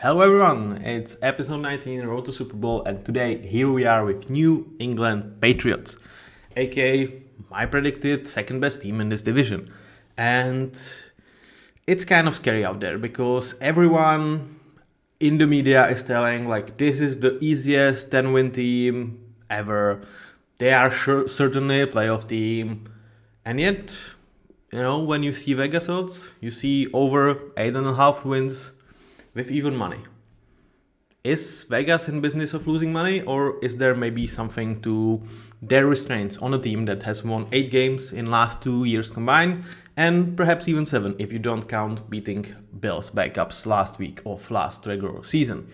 Hello everyone, it's episode 19, Road to Superbowl, and today here we are with New England Patriots, aka my predicted second best team in this division. And it's kind of scary out there because everyone in the media is telling like this is the easiest 10-win team ever. They are certainly a playoff team, and yet, when you see Vegas odds, you see over 8.5 wins with even money. Is Vegas in business of losing money, or is there maybe something to their restraints on a team that has won 8 games in last 2 years combined, and perhaps even 7 if you don't count beating Bills backups last week of last regular season?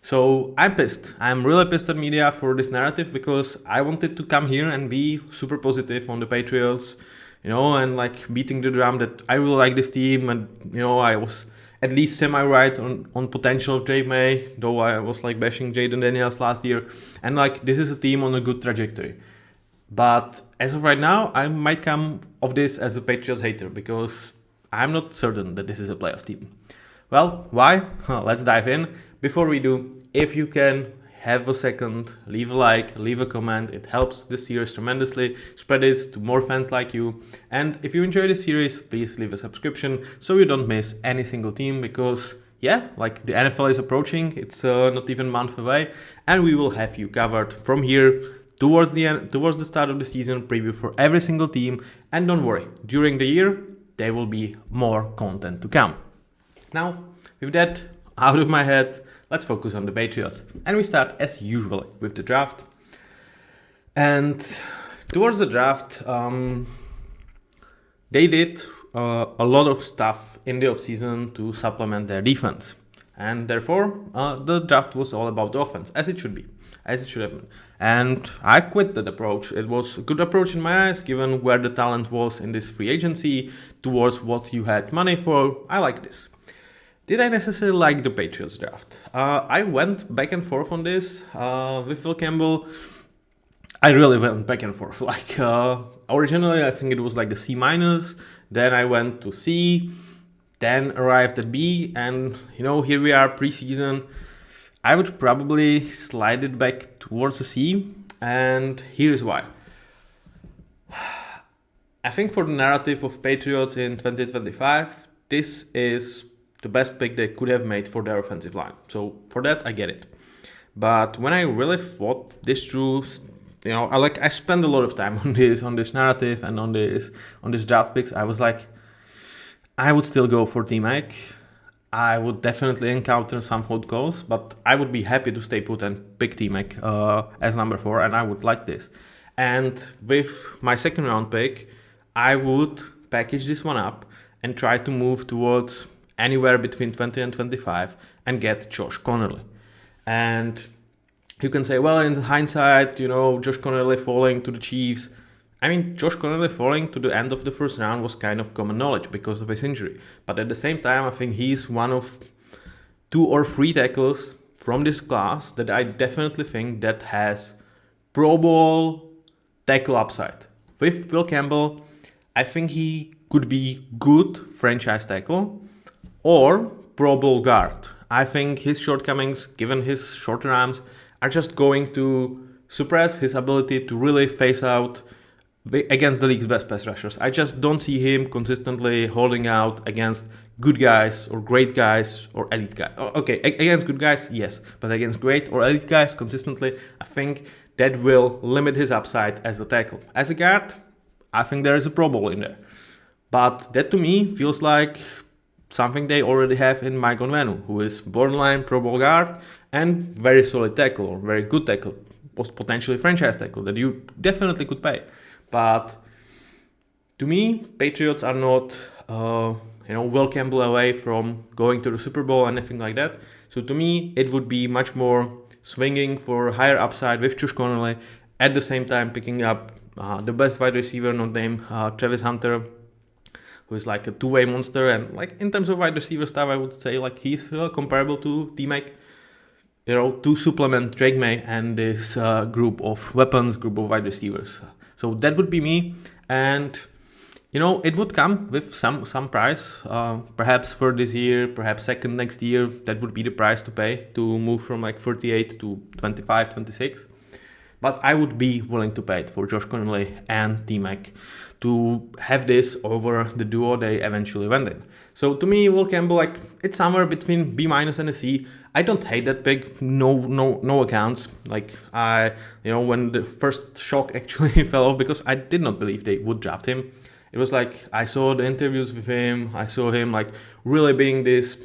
So I'm pissed. I'm really pissed at media for this narrative because I wanted to come here and be super positive on the Patriots, and like beating the drum that I really like this team, and I was at least semi-right on potential Drake May, though I was like bashing Jaden Daniels last year. And like, this is a team on a good trajectory. But as of right now, I might come of this as a Patriots hater because I'm not certain that this is a playoff team. Well, why? Let's dive in. Before we do, if you can have a second, leave a like, leave a comment. It helps the series tremendously. Spread this to more fans like you. And if you enjoy this series, please leave a subscription so you don't miss any single team because, like the NFL is approaching. It's not even a month away. And we will have you covered from here towards the end, towards the start of the season, preview for every single team. And don't worry, during the year, there will be more content to come. Now, with that out of my head, let's focus on the Patriots. And we start as usual with the draft. And towards the draft, they did a lot of stuff in the offseason to supplement their defense. And therefore, the draft was all about the offense, as it should be, as it should have been. And I quit that approach. It was a good approach in my eyes, given where the talent was in this free agency towards what you had money for. I like this. Did I necessarily like the Patriots draft? I went back and forth on this with Phil Campbell. I really went back and forth. Originally, I think it was like the C-. Then I went to C, then arrived at B, and here we are preseason. I would probably slide it back towards the C, and here is why. I think for the narrative of Patriots in 2025, this is the best pick they could have made for their offensive line. So for that, I get it. But when I really thought this through, I spent a lot of time on this narrative and on this draft picks. I was like, I would still go for T-Mac. I would definitely encounter some hot calls, but I would be happy to stay put and pick T-Mac as number 4, and I would like this. And with my second round pick, I would package this one up and try to move towards anywhere between 20 and 25 and get Josh Connerly. And you can say, well, in hindsight, Josh Connerly falling to the Chiefs. I mean, Josh Connerly falling to the end of the first round was kind of common knowledge because of his injury. But at the same time, I think he's one of 2 or 3 tackles from this class that I definitely think that has Pro Bowl tackle upside. With Phil Campbell, I think he could be good franchise tackle or Pro Bowl guard. I think his shortcomings, given his shorter arms, are just going to suppress his ability to really face out against the league's best pass rushers. I just don't see him consistently holding out against good guys or great guys or elite guys. Okay, against good guys, yes, but against great or elite guys consistently, I think that will limit his upside as a tackle. As a guard, I think there is a Pro Bowl in there. But that to me feels like something they already have in Mike Vrabel, who is borderline Pro Bowl guard and very solid tackle or very good tackle, potentially franchise tackle that you definitely could pay. But to me, Patriots are not, Will Campbell away from going to the Super Bowl and anything like that. So to me, it would be much more swinging for higher upside with Josh Connerly, at the same time picking up the best wide receiver, not named Travis Hunter, who is like a two-way monster. And like in terms of wide receiver stuff, I would say like he's comparable to T-Mac, to supplement Drake May and this group of weapons, group of wide receivers. So that would be me. And It would come with some price, perhaps for this year, perhaps second next year. That would be the price to pay to move from like 38 to 25, 26. But I would be willing to pay it for Josh Connolly and T-Mac to have this over the duo they eventually went in. So to me, Will Campbell, like, it's somewhere between B- and a C. I don't hate that pick. No accounts. Like, when the first shock actually fell off, because I did not believe they would draft him. It was like, I saw the interviews with him. I saw him like really being this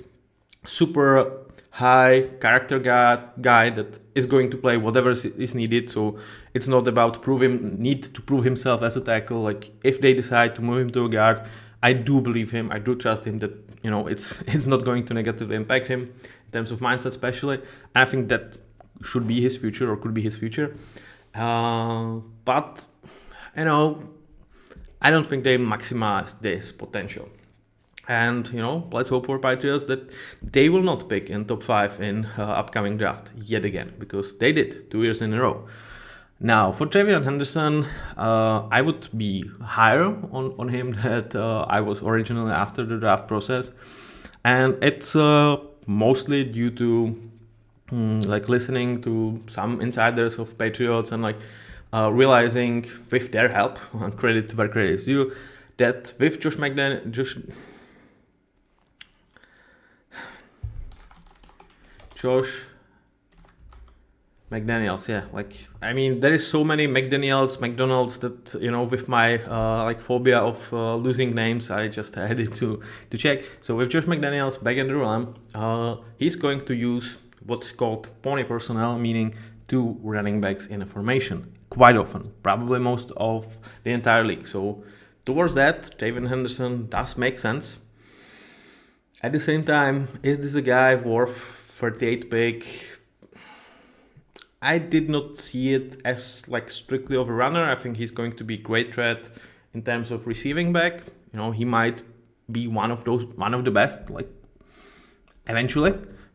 super high character guy that is going to play whatever is needed. So it's not about need to prove himself as a tackle. Like, if they decide to move him to a guard, I do believe him. I do trust him that it's not going to negatively impact him in terms of mindset, especially. I think that should be his future, or could be his future. But I don't think they maximize this potential. And, let's hope for Patriots that they will not pick in top 5 in upcoming draft yet again, because they did 2 years in a row. Now, for TreVeyon Henderson, I would be higher on him than I was originally after the draft process. And it's mostly due to listening to some insiders of Patriots and realizing with their help, credit where credit is due, that with Josh McDaniels, there is so many McDonald's that, with my phobia of losing names, I just had it to check. So with Josh McDaniels back in the realm, he's going to use what's called pony personnel, meaning 2 running backs in a formation quite often, probably most of the entire league. So towards that, TreVeyon Henderson does make sense. At the same time, is this a guy worth 38 pick? I did not see it as strictly of a runner. I think he's going to be great threat in terms of receiving back. He might be one of the best, eventually.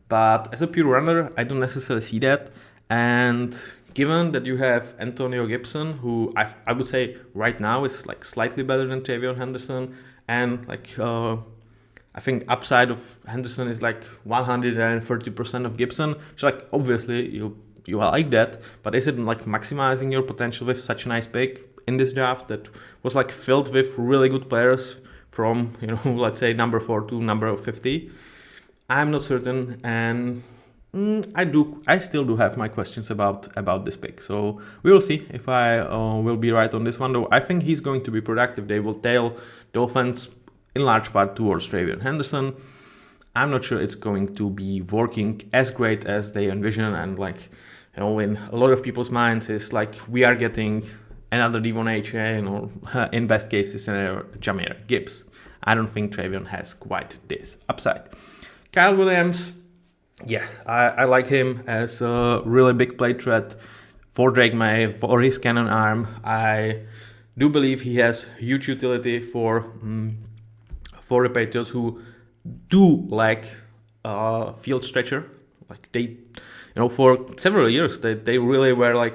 But as a pure runner, I don't necessarily see that. And given that you have Antonio Gibson, who I would say right now is slightly better than TreVeyon Henderson, and I think upside of Henderson is 130% of Gibson, which obviously you like that, but is it maximizing your potential with such a nice pick in this draft that was filled with really good players from let's say number 4 to number 50? I'm not certain, and I still do have my questions about this pick. So we will see if I will be right on this one. Though I think he's going to be productive. They will tail the offense in large part towards TreVeyon Henderson. I'm not sure it's going to be working as great as they envision, and in a lot of people's minds is we are getting another Devon Achane, or in best case scenario Jahmyr Gibbs. I don't think TreVeyon has quite this upside. Kyle Williams, yeah, I like him as a really big play threat for Drake May, for his cannon arm. I do believe he has huge utility for the Patriots, who do like field stretcher. They, for several years they really were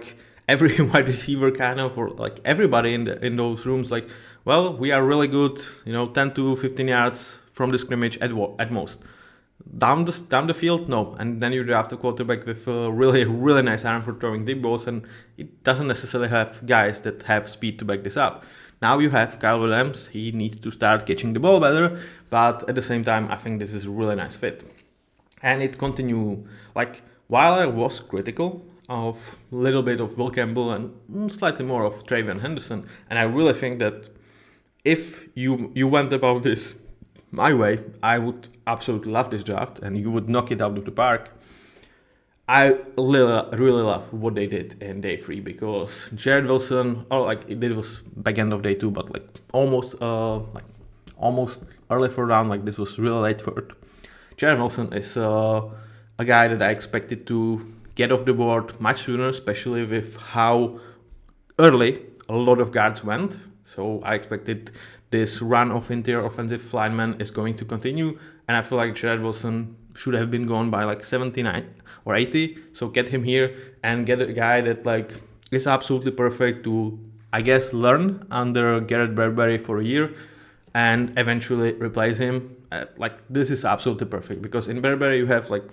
every wide receiver kind of, or everybody in those rooms. We are really good. 10 to 15 yards from the scrimmage at most. Down the field, no. And then you draft a quarterback with a really nice arm for throwing deep balls, and it doesn't necessarily have guys that have speed to back this up. Now you have Kyle Williams. He needs to start catching the ball better, but at the same time, I think this is a really nice fit. And it continue, while I was critical of a little bit of Will Campbell and slightly more of TreVeyon Henderson, and I really think that if you went about this my way, I would absolutely love this draft, and you would knock it out of the park. I really love what they did in day 3, because Jared Wilson, it was back end of day 2, but almost early 4th round, this was really late 3rd. Jared Wilson is a guy that I expected to get off the board much sooner, especially with how early a lot of guards went. So I expected this run of interior offensive linemen is going to continue, and I feel like Jared Wilson should have been gone by 79 or 80. So get him here and get a guy that is absolutely perfect to I guess, learn under Garrett Bradbury for a year and eventually replace him. This is absolutely perfect, because in Bradbury you have, like,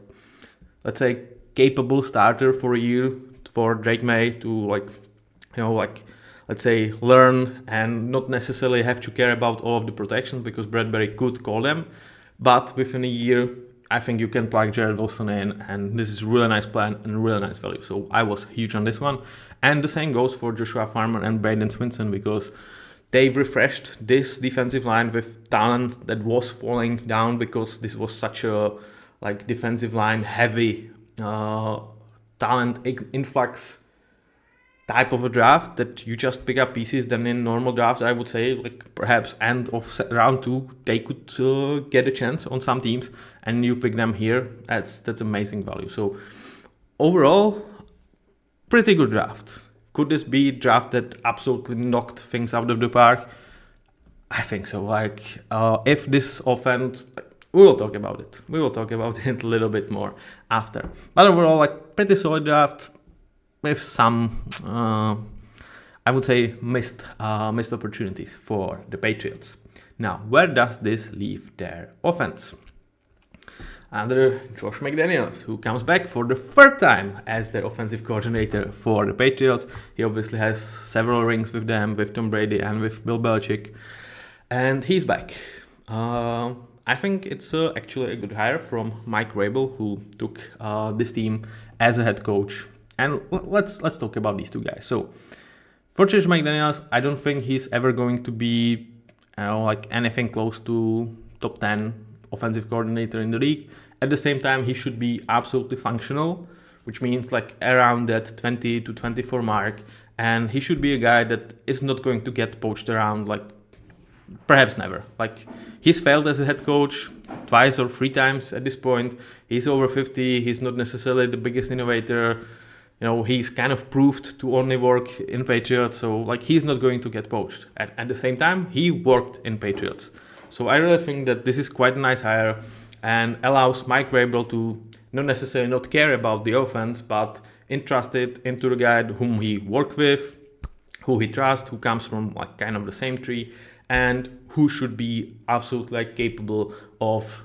let's say, capable starter for a year for Drake May to, let's say, learn and not necessarily have to care about all of the protections, because Bradbury could call them. But within a year, I think you can plug Jared Wilson in, and this is a really nice plan and really nice value. So I was huge on this one. And the same goes for Joshua Farmer and Brandon Swinson, because they've refreshed this defensive line with talent that was falling down, because this was such a defensive line heavy talent influx type of a draft, that you just pick up pieces. Then in normal drafts, I would say, perhaps end of round 2, they could get a chance on some teams, and you pick them here. That's amazing value. So overall, pretty good draft. Could this be a draft that absolutely knocked things out of the park? I think so. If this offense, we will talk about it. We will talk about it a little bit more after. But overall, pretty solid draft with some, I would say, missed opportunities for the Patriots. Now, where does this leave their offense? Under Josh McDaniels, who comes back for the third time as their offensive coordinator for the Patriots. He obviously has several rings with them, with Tom Brady and with Bill Belichick. And he's back. I think it's actually a good hire from Mike Vrabel, who took this team as a head coach. And let's talk about these two guys. So for Josh McDaniels, I don't think he's ever going to be anything close to top 10 offensive coordinator in the league. At the same time, he should be absolutely functional, which means around that 20 to 24 mark. And he should be a guy that is not going to get poached around, perhaps never. He's failed as a head coach twice or 3 times at this point. He's over 50. He's not necessarily the biggest innovator. He's kind of proved to only work in Patriots. So he's not going to get poached. At the same time, he worked in Patriots. So I really think that this is quite a nice hire and allows Mike Vrabel to not necessarily not care about the offense, but entrust it into the guy whom he worked with, who he trusts, who comes from kind of the same tree, and who should be absolutely capable of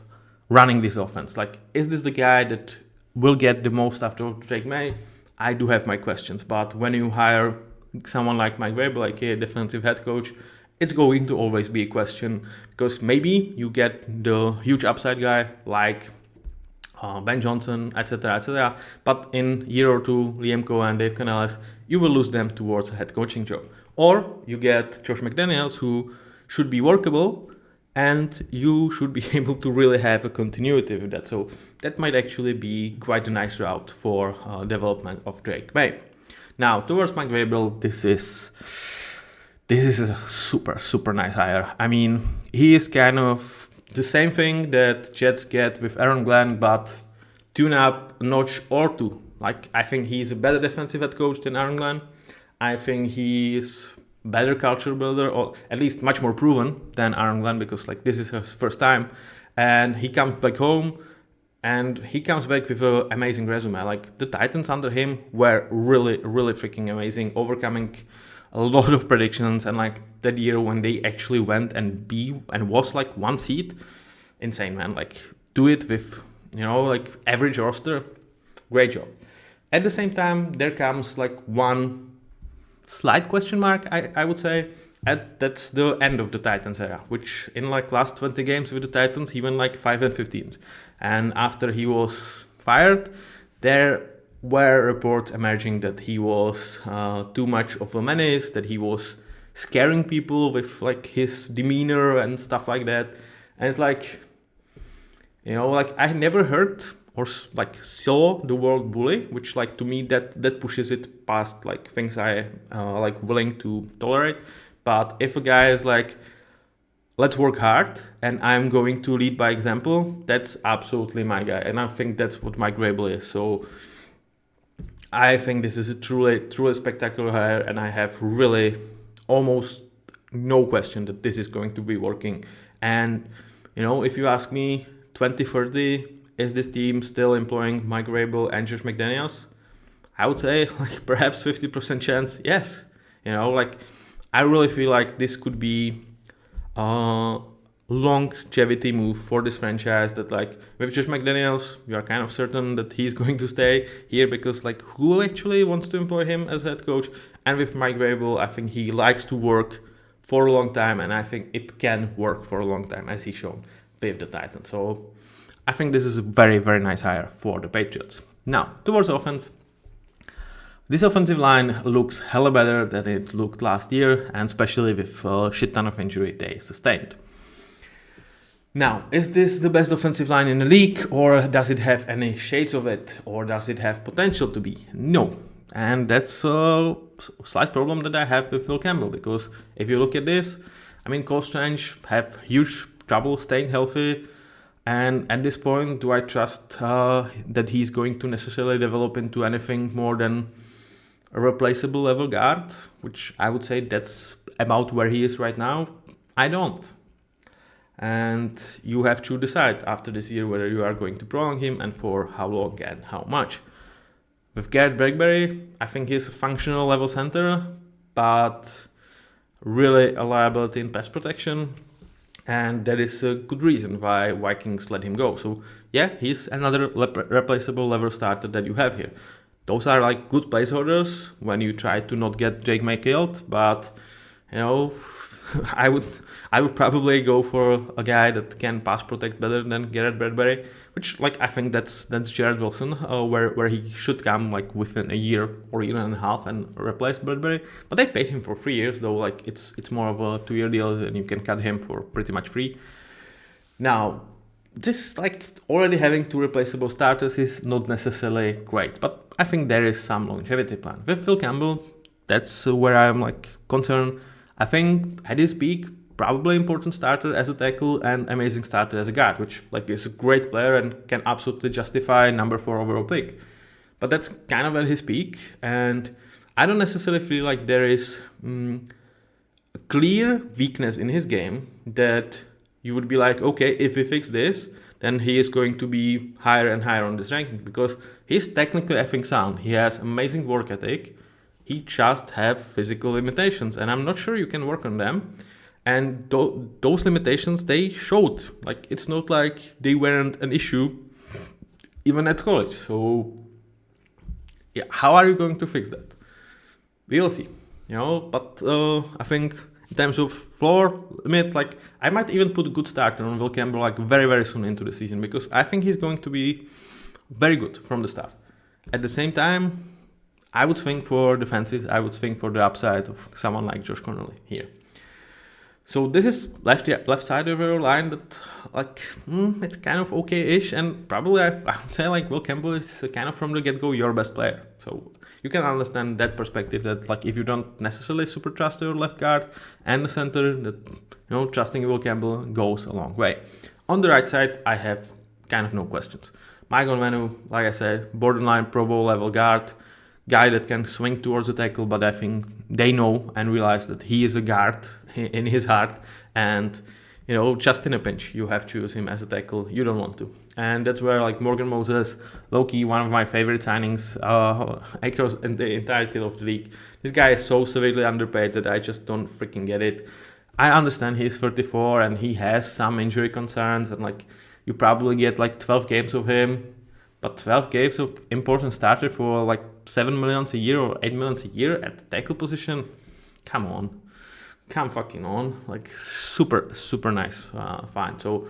running this offense. Is this the guy that will get the most after Drake May? I do have my questions, but when you hire someone like Mike Vrabel, a defensive head coach, it's going to always be a question, because maybe you get the huge upside guy like Ben Johnson, etc., but in a year or two, Liam Cohen, Dave Canales, you will lose them towards a head coaching job. Or you get Josh McDaniels, who should be workable, and you should be able to really have a continuity with that. So that might actually be quite a nice route for development of Drake May. Now, towards Mike Vrabel, this is a super, super nice hire. I mean, he is kind of the same thing that Jets get with Aaron Glenn, but tune up a notch or two. I think he's a better defensive head coach than Aaron Glenn. I think he's better culture builder, or at least much more proven than Aaron Glenn, because this is his first time. And he comes back home, and he comes back with an amazing resume. The Titans under him were really, really freaking amazing, overcoming a lot of predictions, and that year when they actually went and was 1 seed, insane, man. Do it with average roster, great job. At the same time, there comes one slight question mark, I would say. That's the end of the Titans era, which in last 20 games with the Titans, he went 5-15. And after he was fired, there were reports emerging that he was too much of a menace, that he was scaring people with his demeanor and stuff like that. And it's I never heard or saw the word bully, which to me that pushes it past things I willing to tolerate. But if a guy is let's work hard and I'm going to lead by example, that's absolutely my guy. And I think that's what Mike Vrabel is. So I think this is a truly spectacular hire, and I have really almost no question that this is going to be working. And if you ask me, 2030, is this team still employing Mike Vrabel and Josh McDaniels? I would say perhaps 50% chance, yes. I really feel like this could be a longevity move for this franchise, that like with Josh McDaniels, you are kind of certain that he's going to stay here, because like who actually wants to employ him as head coach? And with Mike Vrabel, I think he likes to work for a long time, and I think it can work for a long time, as he's shown with the Titans. So I think this is a very, very nice hire for the Patriots. Now, towards offense. This offensive line looks hella better than it looked last year, and especially with a shit ton of injury they sustained. Now, is this the best offensive line in the league, or does it have any shades of it, or does it have potential to be? No. And that's a slight problem that I have with Phil Campbell, because if you look at this, I mean, Cole Strange have huge trouble staying healthy, and at this point, do I trust that he's going to necessarily develop into anything more than a replaceable level guard, which I would say that's about where he is right now? I don't. And you have to decide after this year whether you are going to prolong him and for how long and how much. With Garrett Bradbury, I think he's a functional level center, but really a liability in pass protection, and that is a good reason why Vikings let him go. So yeah, he's another replaceable level starter that you have here. Those are like good placeholders when you try to not get Jake May killed, but you know, I would probably go for a guy that can pass protect better than Garrett Bradbury, which like I think that's Jared Wilson, where he should come like within a year or year and a half and replace Bradbury. But they paid him for 3 years, though like it's more of a 2-year deal, and you can cut him for pretty much free. Now, this like already having 2 replaceable starters is not necessarily great, but I think there is some longevity plan. With Phil Campbell, that's where I'm like concerned. I think at his peak, probably important starter as a tackle and amazing starter as a guard, which like is a great player and can absolutely justify number 4 overall pick. But that's kind of at his peak, and I don't necessarily feel like there is a clear weakness in his game that you would be like, okay, if we fix this, then he is going to be higher and higher on this ranking, because he's technically effing sound. He has amazing work ethic. He just have physical limitations, and I'm not sure you can work on them. And those limitations, they showed. Like, it's not like they weren't an issue even at college. So yeah, how are you going to fix that? We'll see. But I think in terms of floor limit, like I might even put a good starter on Will Campbell like very, very soon into the season, because I think he's going to be very good from the start. At the same time, I would swing for the fences. I would swing for the upside of someone like Josh Connolly here. So this is left side of your line that like it's kind of okay-ish, and probably I would say like Will Campbell is kind of from the get-go your best player. So you can understand that perspective, that like if you don't necessarily super trust your left guard and the center, that trusting Will Campbell goes a long way. On the right side, I have kind of no questions. Mike Vrabel, like I said, borderline Pro Bowl level guard, guy that can swing towards the tackle, but I think they know and realize that he is a guard in his heart, and just in a pinch you have to use him as a tackle. You don't want to, and that's where like Morgan Moses, low-key one of my favorite signings across the entirety of the league. This guy is so severely underpaid that I just don't freaking get it. I understand he's 34 and he has some injury concerns, and like you probably get like 12 games of him, but 12 games of important starter for like 7 million a year or 8 million a year at the tackle position, come fucking on. Like super nice find. So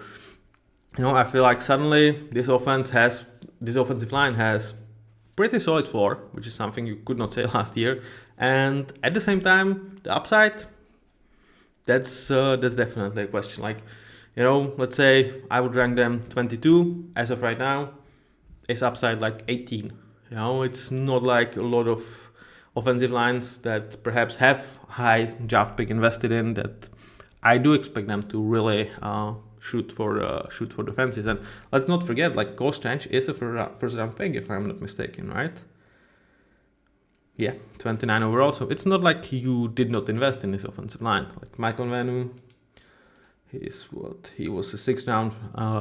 I feel like suddenly this offensive line has pretty solid floor, which is something you could not say last year, and at the same time the upside, that's definitely a question. Like let's say I would rank them 22 as of right now. It's upside like 18. It's not like a lot of offensive lines that perhaps have high draft pick invested in, that I do expect them to really shoot for the fences. And let's not forget, like Cole Strange is a first round pick, if I'm not mistaken, right? Yeah, 29 overall. So it's not like you did not invest in this offensive line. Like Mike Vrabel, he was a 6th round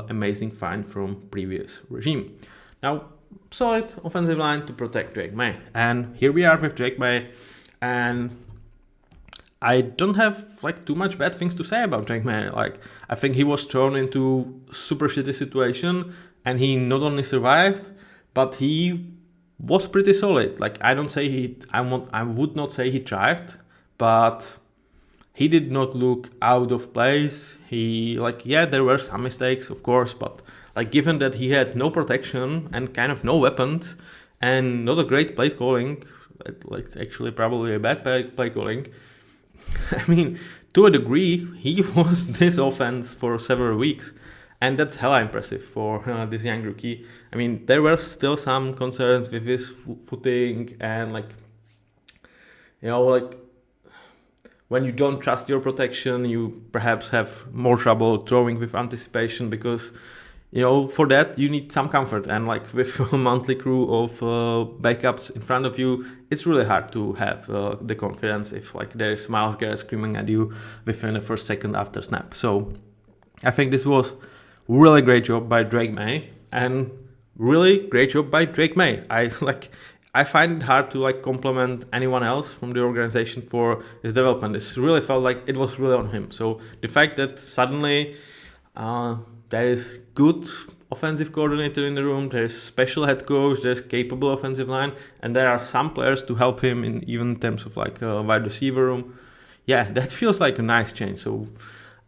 amazing find from previous regime. Now, solid offensive line to protect Drake May. And here we are with Drake May. And I don't have like too much bad things to say about Drake May. Like, I think he was thrown into super shitty situation, and he not only survived, but he was pretty solid. Like, I would not say he thrived, but he did not look out of place. He, like, yeah, there were some mistakes, of course, but like, given that he had no protection and kind of no weapons and not a great play calling, like actually probably a bad play calling, I mean, to a degree, he was this offense for several weeks. And that's hella impressive for this young rookie. I mean, there were still some concerns with his footing and, like, like, when you don't trust your protection, you perhaps have more trouble throwing with anticipation because, for that you need some comfort. And like with a monthly crew of backups in front of you, it's really hard to have the confidence if like there is Myles Garrett screaming at you within the first second after snap. So I think this was really great job by Drake May, and really great job by Drake May. I find it hard to like compliment anyone else from the organization for his development. It really felt like it was really on him. So the fact that suddenly there is good offensive coordinator in the room, there's special head coach, there's capable offensive line, and there are some players to help him in even terms of like wide receiver room. Yeah, that feels like a nice change. So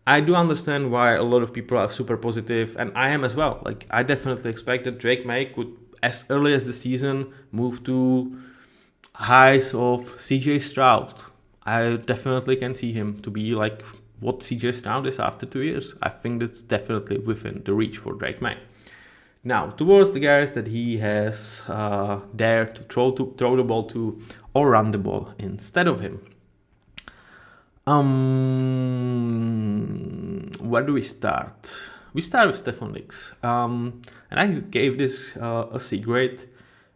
I do understand why a lot of people are super positive, and I am as well. Like, I definitely expect that Drake May could, as early as the season, move to highs of CJ Stroud. I definitely can see him to be like what CJ Stroud is after 2 years. I think that's definitely within the reach for Drake May. Now, towards the guys that he has dared to throw the ball to or run the ball instead of him. Where do we start? We start with Stephon Diggs. And I gave this a C grade,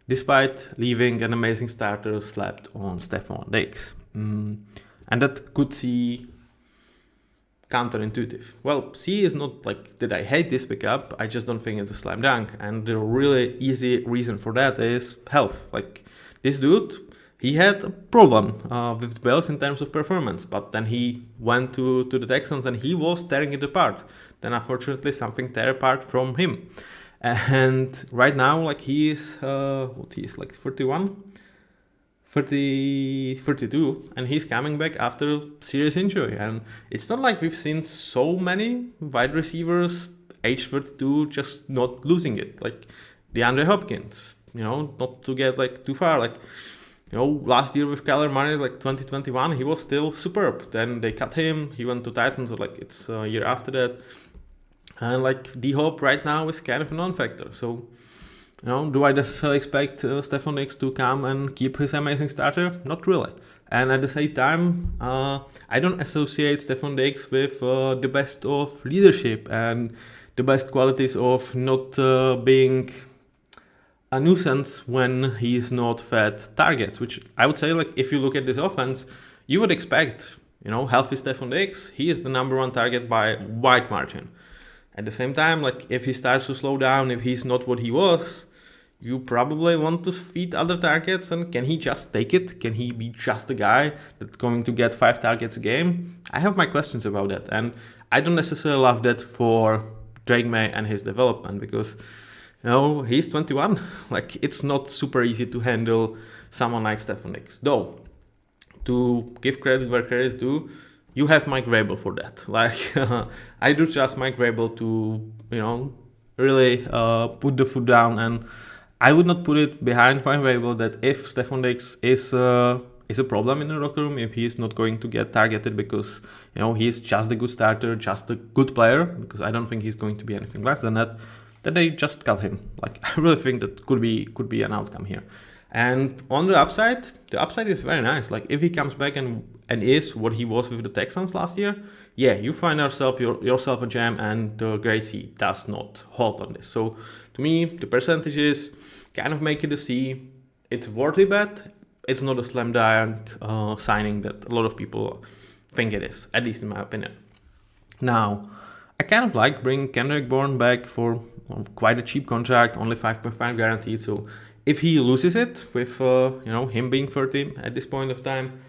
despite leaving an amazing starter slapped on Stephon Diggs. And that could see counterintuitive. Well, C is not like that I hate this pickup, I just don't think it's a slam dunk. And the really easy reason for that is health. Like, this dude, he had a problem with the Bills in terms of performance, but then he went to the Texans and he was tearing it apart. Then unfortunately something tear apart from him. And right now, like, he is, like 32, and he's coming back after a serious injury. And it's not like we've seen so many wide receivers age 32 just not losing it. Like DeAndre Hopkins, not to get like too far, like, last year with Kyler Murray, like 2021, he was still superb. Then they cut him, he went to Titans, or like it's a year after that. And like D-Hop right now is kind of a non-factor. So, do I necessarily expect Stephon Diggs to come and keep his amazing starter? Not really. And at the same time, I don't associate Stephon Diggs with the best of leadership and the best qualities of not being a nuisance when he's not fed targets, which I would say, like, if you look at this offense, you would expect, healthy Stephon Diggs, he is the number one target by wide margin. At the same time, like, if he starts to slow down, if he's not what he was, you probably want to feed other targets. And can he just take it? Can he be just a guy that's going to get 5 targets a game? I have my questions about that. And I don't necessarily love that for Drake May and his development, because he's 21. Like, it's not super easy to handle someone like Stephon Diggs. Though, to give credit where credit is due, you have Mike Vrabel for that. Like, I do trust Mike Vrabel to, really put the foot down. And I would not put it behind Mike Vrabel that if Stephon Diggs is a problem in the locker room, if he is not going to get targeted because, he's just a good starter, just a good player, because I don't think he's going to be anything less than that, then they just cut him. Like, I really think that could be an outcome here. And on the upside is very nice. Like, if he comes back and is what he was with the Texans last year, yeah, you find yourself a gem, and the grade C does not halt on this. So to me, the percentages kind of make it a C. It's worthy bet. It's not a slam dunk signing that a lot of people think it is, at least in my opinion. Now, I kind of like bringing Kendrick Bourne back for quite a cheap contract, only 5.5 guaranteed. So if he loses it with him being 30 at this point of time,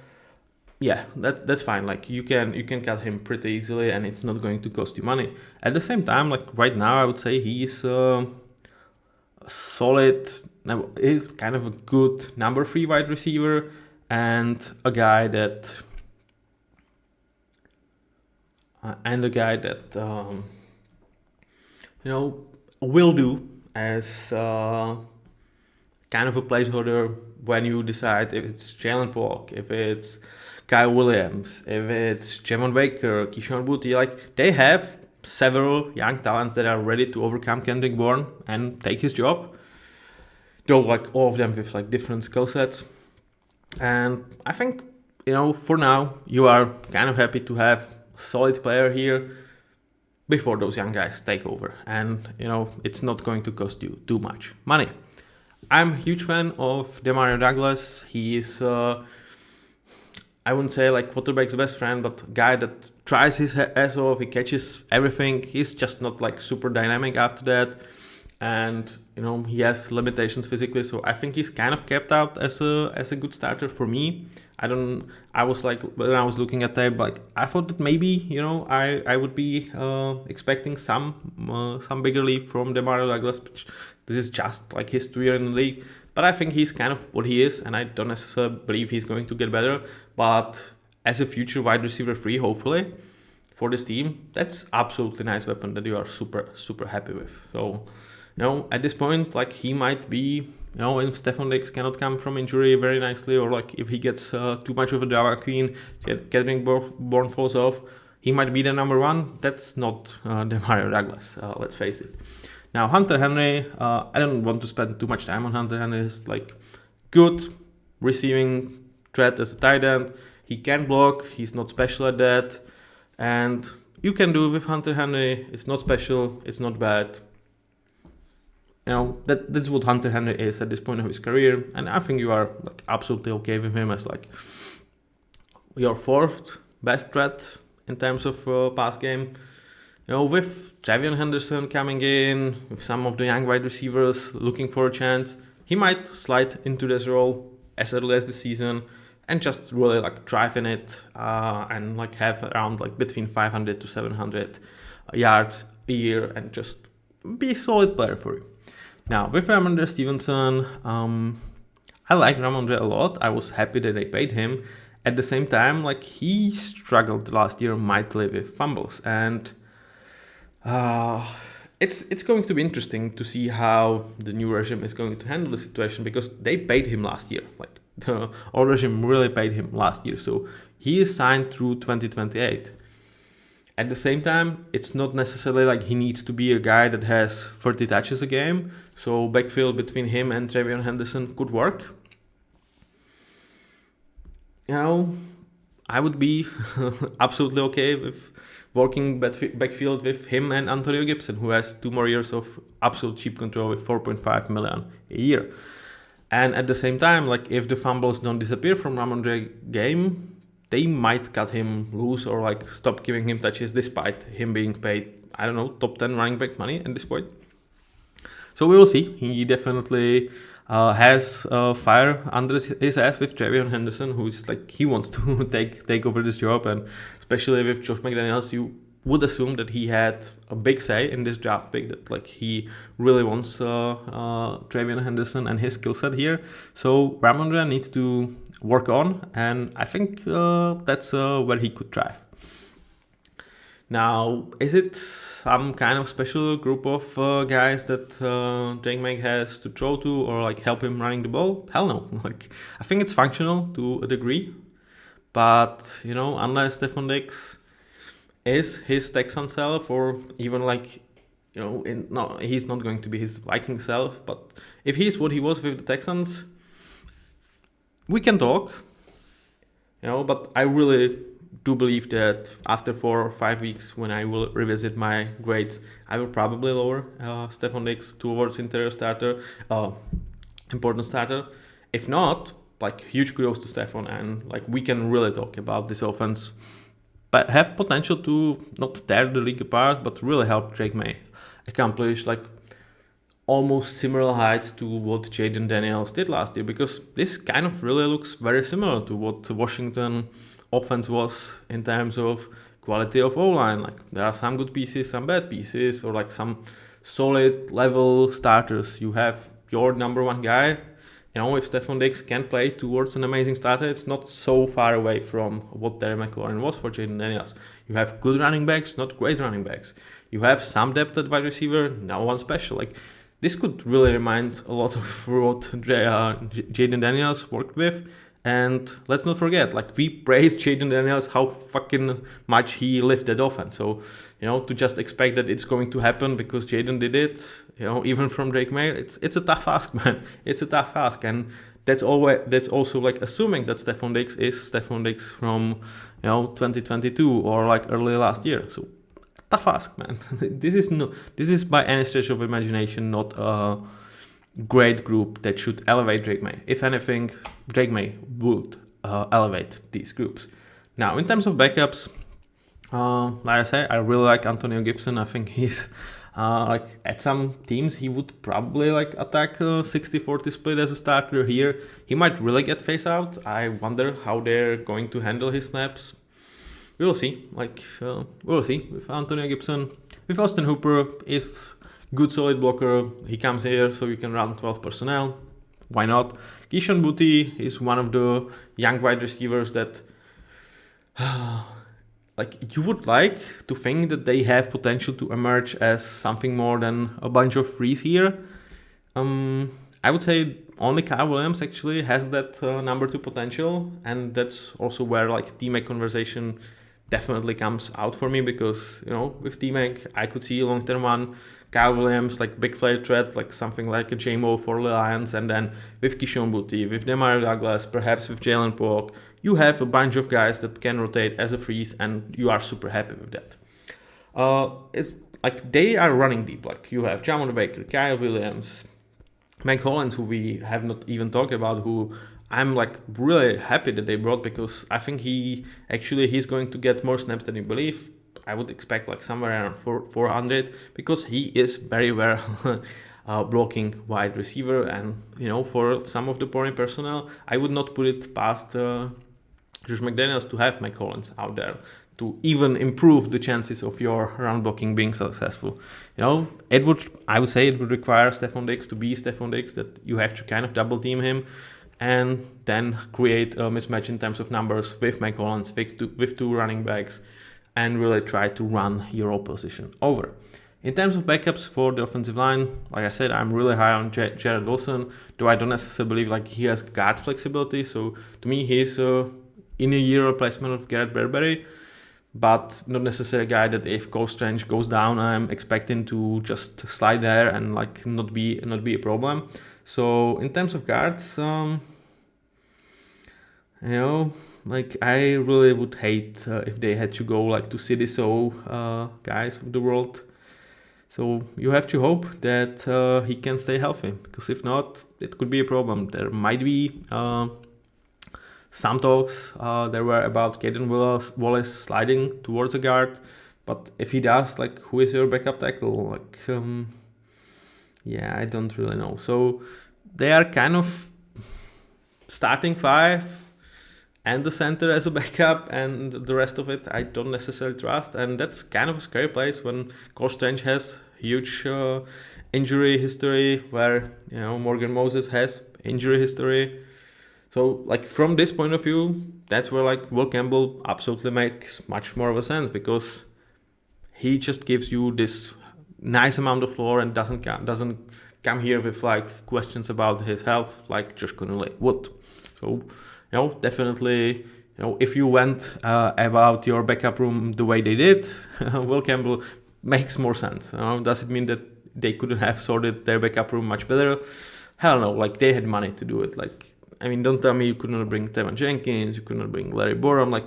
yeah, that's fine. Like you can cut him pretty easily, and it's not going to cost you money. At the same time, like right now, I would say he's a solid. He's kind of a good number 3 wide receiver, and a guy that you know will do as kind of a placeholder when you decide if it's Jalen Polk, if it's Kyle Williams, if it's Javon Baker, Keyshawn Booty. Like they have several young talents that are ready to overcome Kendrick Bourne and take his job. Though like all of them with like different skill sets. And I think, for now you are kind of happy to have a solid player here before those young guys take over. And it's not going to cost you too much money. I'm a huge fan of Demario Douglas. He is, I wouldn't say like quarterback's best friend, but a guy that tries his ass off. He catches everything. He's just not like super dynamic after that. And he has limitations physically, so I think he's kind of kept out as a good starter for me. I was like, when I was looking at tape, like I thought that maybe I would be expecting some bigger leap from Demario Douglas. This is just like his 2 year in the league, but I think he's kind of what he is, and I don't necessarily believe he's going to get better. But as a future wide receiver 3, hopefully for this team, that's absolutely nice weapon that you are super happy with. So. At this point, like he might be, if Stephon Diggs cannot come from injury very nicely, or like if he gets too much of a drama queen, getting Bourne falls off, he might be the number 1. That's not Demario Douglas, let's face it. Now, Hunter Henry, I don't want to spend too much time on Hunter Henry. He's like good receiving threat as a tight end. He can block, he's not special at that. And you can do with Hunter Henry. It's not special, it's not bad. That's what Hunter Henry is at this point of his career, and I think you are like absolutely okay with him as like your 4th best threat in terms of pass game. With Travion Henderson coming in, with some of the young wide receivers looking for a chance, he might slide into this role as early as the season and just really like thrive in it and like have around like between 500 to 700 yards a year and just be a solid player for you. Now, with Ramondre Stevenson, I like Ramondre a lot. I was happy that they paid him. At the same time, like he struggled last year mightily with fumbles, and it's going to be interesting to see how the new regime is going to handle the situation, because they paid him last year. Like the old regime really paid him last year, so he is signed through 2028. At the same time, it's not necessarily like he needs to be a guy that has 30 touches a game. So backfield between him and Travion Henderson could work. I would be absolutely okay with working backfield with him and Antonio Gibson, who has 2 more years of absolute cheap control with 4.5 million a year. And at the same time, like if the fumbles don't disappear from Ramondre game, they might cut him loose or like stop giving him touches despite him being paid, I don't know, top 10 running back money at this point. So we will see. He definitely has fire under his ass with Travion Henderson, who's like, he wants to take over this job. And especially with Josh McDaniels, you would assume that he had a big say in this draft pick, that like he really wants Travion Henderson and his skill set here. So Ramondre needs to work on, and I think that's where he could thrive. Now, is it some kind of special group of guys that GMaty has to throw to or like help him running the ball? Hell no. Like I think it's functional to a degree, but unless Stephon Diggs is his Texan self, or even like he's not going to be his Viking self, but if he's what he was with the Texans, we can talk, but I really do believe that after 4 or 5 weeks, when I will revisit my grades, I will probably lower Stephon Diggs towards interior starter, important starter. If not, like huge kudos to Stephon, and like we can really talk about this offense, but have potential to not tear the league apart, but really help GMaty accomplish like almost similar heights to what Jaden Daniels did last year, because this kind of really looks very similar to what Washington offense was in terms of quality of O-line. Like there are some good pieces, some bad pieces, or like some solid level starters. You have your number one guy. If Stephon Diggs can play towards an amazing starter, it's not so far away from what Terry McLaurin was for Jaden Daniels. You have good running backs, not great running backs. You have some depth at wide receiver, no one special. Like this could really remind a lot of what Jaden Daniels worked with. And let's not forget, like we praised Jaden Daniels how fucking much he lifted offense. So, to just expect that it's going to happen because Jaden did it, even from Drake May, it's a tough ask, man. It's a tough ask, and that's also like assuming that Stephon Diggs is Stephon Diggs from 2022 or like early last year. So tough ask, man. This is by any stretch of imagination not a great group that should elevate Drake May. If anything, Drake May would elevate these groups. Now, in terms of backups, like I say, I really like Antonio Gibson. I think he's like at some teams he would probably like attack a 60-40 split as a starter. Here he might really get phased out. I wonder how they're going to handle his snaps. We will see. We'll see with Antonio Gibson. With Austin Hooper is good solid blocker. He comes here so you can run 12 personnel. Why not? Keyshawn Boutte is one of the young wide receivers that like you would like to think that they have potential to emerge as something more than a bunch of frees here. I would say only Kyle Williams actually has that number 2 potential, and that's also where like T-Mac conversation definitely comes out for me, because with T-Mac I could see a long-term one. Kyle Williams, like big play threat, like something like a JMO for the Lions, and then with Keyshawn Boutte, with Demario Douglas, perhaps with Jalen Polk, you have a bunch of guys that can rotate as a freeze, and you are super happy with that. It's like they are running deep. Like you have Jamon Baker, Kyle Williams, Mike Hollins, who we have not even talked about, who I'm like really happy that they brought, because I think he's going to get more snaps than you believe. I would expect like somewhere around 400, because he is very well blocking wide receiver, and for some of the boring personnel, I would not put it past Josh McDaniels to have Mike Hollins out there to even improve the chances of your run blocking being successful. I would say it would require Stephon Diggs to be Stephon Diggs, that you have to kind of double team him and then create a mismatch in terms of numbers with Mike Hollins, with two running backs, and really try to run your opposition over. In terms of backups for the offensive line, like I said, I'm really high on Jared Wilson, though I don't necessarily believe like he has guard flexibility. So to me, he's in a year replacement of Garrett Bradbury, but not necessarily a guy that if Cole Strange goes down, I'm expecting to just slide there and like not be a problem. So in terms of guards, like I really would hate if they had to go like to CDSO guys of the world. So you have to hope that he can stay healthy, because if not, it could be a problem. There might be some talks there were about Caden Wallace sliding towards a guard, but if he does, like who is your backup tackle? Like, I don't really know. So they are kind of starting 5 and the center as a backup, and the rest of it I don't necessarily trust, and that's kind of a scary place when Cole Strange has huge injury history, where Morgan Moses has injury history. So like from this point of view, that's where like Will Campbell absolutely makes much more of a sense, because he just gives you this nice amount of floor and doesn't come here with like questions about his health like Josh Connolly would. So definitely, if you went about your backup room the way they did, Will Campbell makes more sense. Does it mean that they couldn't have sorted their backup room much better? Hell no, like they had money to do it. Like, I mean, don't tell me you could not bring Tevin Jenkins, you could not bring Larry Borum. Like,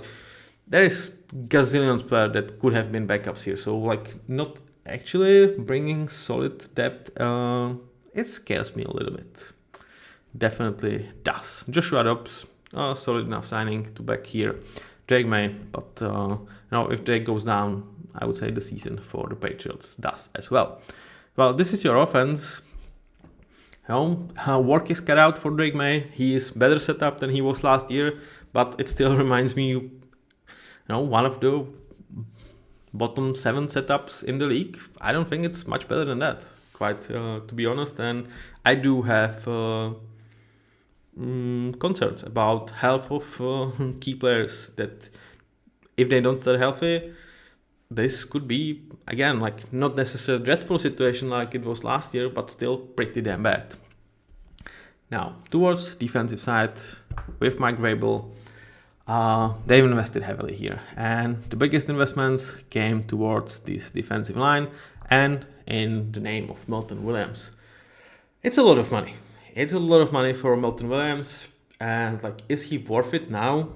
there is gazillions players that could have been backups here. So, like, not actually bringing solid depth, it scares me a little bit. Definitely does. Joshua Dobbs, solid enough signing to back here. Drake May, but if Drake goes down, I would say the season for the Patriots does as well. Well, this is your offense. Work is cut out for Drake May. He is better set up than he was last year, but it still reminds me one of the bottom 7 setups in the league. I don't think it's much better than that, quite to be honest. And I do have concerns about health of key players, that if they don't stay healthy, this could be, again, like not necessarily a dreadful situation like it was last year, but still pretty damn bad. Now, towards defensive side, with Mike Vrabel, they've invested heavily here. And the biggest investments came towards this defensive line and in the name of Milton Williams. It's a lot of money. It's a lot of money for Milton Williams. And like, is he worth it now?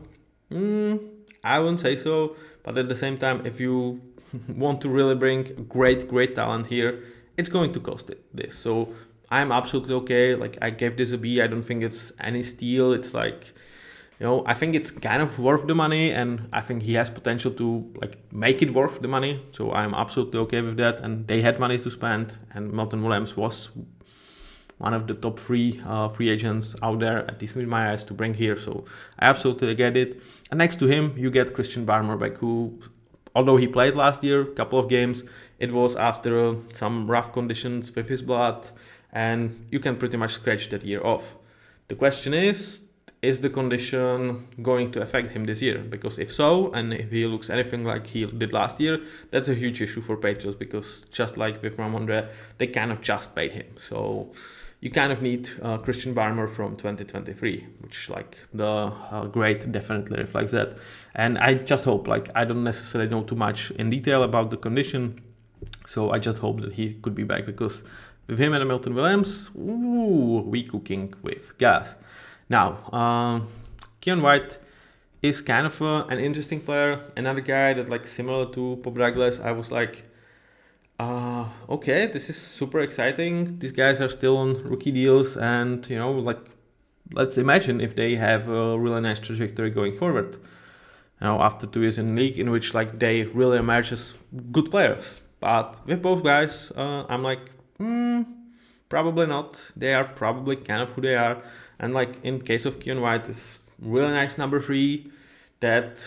I wouldn't say so. But at the same time, if you want to really bring great talent here, it's going to cost this. So I'm absolutely okay. Like, I gave this a B. I don't think it's any steal. It's like, I think it's kind of worth the money, and I think he has potential to like make it worth the money. So I'm absolutely okay with that. And they had money to spend, and Milton Williams was one of the top 3 free agents out there, at least in my eyes, to bring here. So I absolutely get it. And next to him, you get Christian Barmore back, who, although he played last year, a couple of games, it was after some rough conditions with his blood, and you can pretty much scratch that year off. The question is the condition going to affect him this year? Because if so, and if he looks anything like he did last year, that's a huge issue for Patriots, because just like with Ramondre, they kind of just paid him. So you kind of need Christian Barmore from 2023, which like the grade definitely reflects that. And I just hope, like, I don't necessarily know too much in detail about the condition, so I just hope that he could be back, because with him and Milton Williams, we cooking with gas. Now, Keon White is kind of an interesting player. Another guy that, like, similar to Pop Douglas, I was like, okay, this is super exciting. These guys are still on rookie deals, and like, let's imagine if they have a really nice trajectory going forward. After 2 years in the league, in which like they really emerge as good players. But with both guys, I'm like, probably not. They are probably kind of who they are. And like in case of Keon White, is really nice number 3 that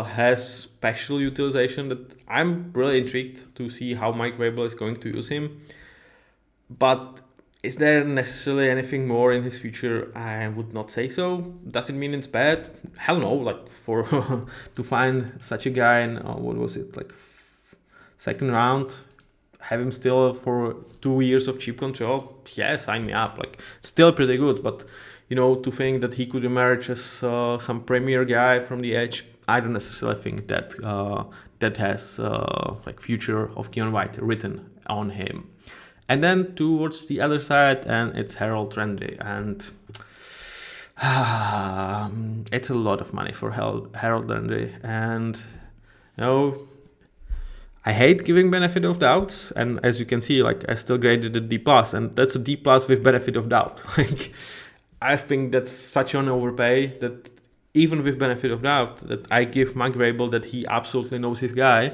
has special utilization, that I'm really intrigued to see how Mike Vrabel is going to use him. But is there necessarily anything more in his future? I would not say so. Does it mean it's bad? Hell no. Like, for to find such a guy in what was it, like 2nd round, have him still for 2 years of cheap control, yeah, sign me up. Like, still pretty good, but to think that he could emerge as some premier guy from the edge, I don't necessarily think that that has like future of Keon White written on him. And then towards the other side, and it's Harold Landry, and it's a lot of money for Harold Landry, and I hate giving benefit of doubts, and as you can see, like, I still graded a D+, and that's a D+ with benefit of doubt. Like, I think that's such an overpay that even with benefit of doubt, that I give Mike Vrabel that he absolutely knows his guy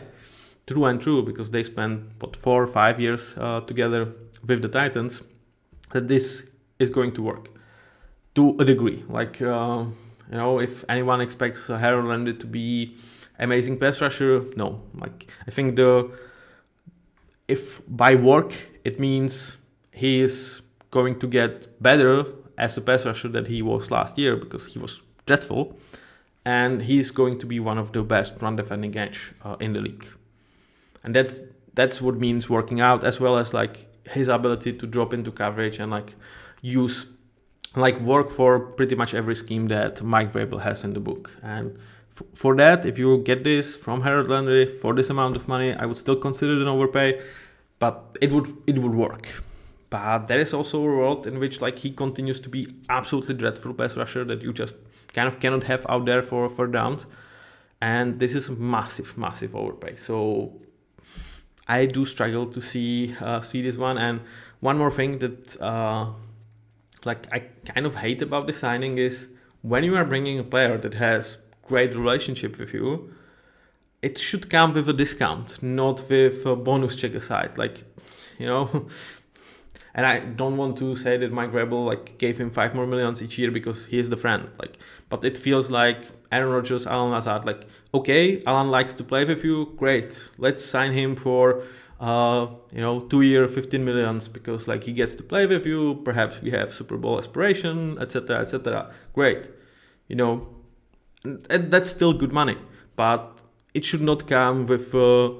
through and through, because they spent 4 or 5 years together with the Titans, that this is going to work to a degree. Like, if anyone expects Harold Landry to be amazing pass rusher, no. Like, I think if by work it means he is going to get better as a pass rusher than he was last year, because he was dreadful, and he's going to be one of the best run defending edge in the league. And that's what means working out, as well as like his ability to drop into coverage and like use, like, work for pretty much every scheme that Mike Vrabel has in the book. And for that, if you get this from Harold Landry for this amount of money, I would still consider it an overpay, but it would work. But there is also a world in which, like, he continues to be absolutely dreadful pass rusher that you just kind of cannot have out there for downs, and this is a massive overpay. So I do struggle to see this one. And one more thing that like I kind of hate about the signing is, when you are bringing a player that has great relationship with you, it should come with a discount, not with a bonus check aside. Like, And I don't want to say that Mike Vrabel like gave him 5 more millions each year because he is the friend. Like, but it feels like Aaron Rodgers, Alan Lazard, like, okay, Alan likes to play with you, great. Let's sign him for 2-year, 15 millions because like he gets to play with you. Perhaps we have Super Bowl aspiration, etc., etc. Great, and that's still good money, but it should not come with a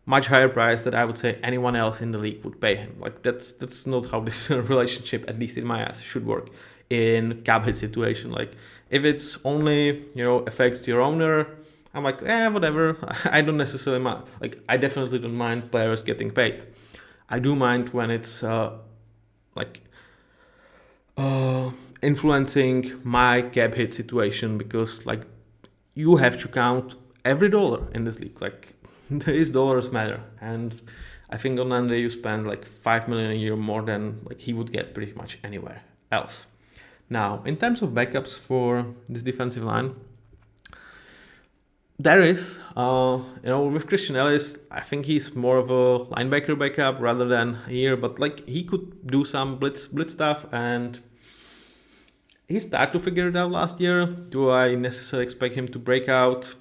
much higher price that I would say anyone else in the league would pay him. Like that's not how this relationship, at least in my eyes, should work in cap hit situation. Like if it's only affects your owner, I'm like, whatever. I don't necessarily mind. Like I definitely don't mind players getting paid. I do mind when it's influencing my cap hit situation because like you have to count every dollar in this league. Like these dollars matter, and I think on Andre you spend like 5 million a year more than like he would get pretty much anywhere else. Now, in terms of backups for this defensive line, there is, with Christian Ellis, I think he's more of a linebacker backup rather than here, but like he could do some blitz stuff, and he started to figure it out last year. Do I necessarily expect him to break out?